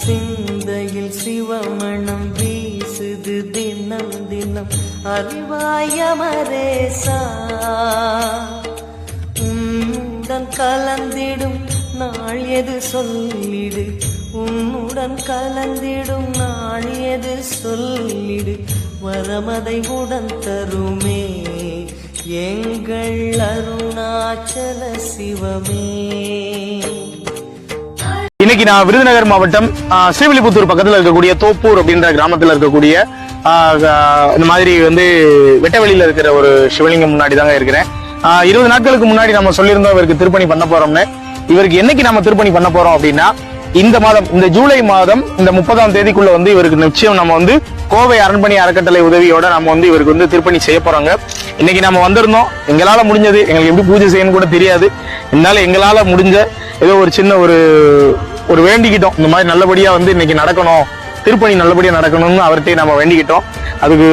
சிந்தையில் சிவமணம் வீசுது தினம் தினம் அறிவாயமரேசா உன்னுடன் கலந்திடும் நாள் எது சொல்லிடு உன்னுடன் கலந்திடும் நாள் எது சொல்லிடு வரமதை உடன் தருமே எங்கள் அருணாச்சல சிவமே. இன்னைக்கு நான் விருதுநகர் மாவட்டம் ஸ்ரீவில்லிபுத்தூர் பக்கத்துல இருக்கக்கூடிய தோப்பூர் அப்படின்ற கிராமத்துல இருக்கக்கூடிய இந்த மாதிரி வெட்டவெளியில இருக்கிற ஒரு சிவலிங்கம் முன்னாடி தாங்க இருக்கிறேன். 20 நாட்களுக்கு முன்னாடி நம்ம சொல்லியிருந்தோம் இவருக்கு திருப்பணி பண்ண போறோம்னு. இவருக்கு என்னைக்கு நம்ம திருப்பணி பண்ண போறோம் அப்படின்னா இந்த மாதம், இந்த ஜூலை மாதம் இந்த 30ஆம் தேதிக்குள்ள இவருக்கு நிச்சயம் நம்ம கோவை அரண்மனை அறக்கட்டளை உதவியோட நம்ம இவருக்கு திருப்பணி செய்ய போறோங்க. இன்னைக்கு நம்ம வந்திருந்தோம். எங்களால முடிஞ்சது, எங்களுக்கு எப்படி பூஜை செய்யணும்னு கூட தெரியாது, இருந்தாலும் எங்களால முடிஞ்ச ஏதோ ஒரு சின்ன ஒரு வேண்டிக்கிட்டோம். இந்த மாதிரி நல்லபடியா இன்னைக்கு நடக்கணும், திருப்பணி நல்லபடியா நடக்கணும்னு அவர்கிட்ட நம்ம வேண்டிக்கிட்டோம். அதுக்கு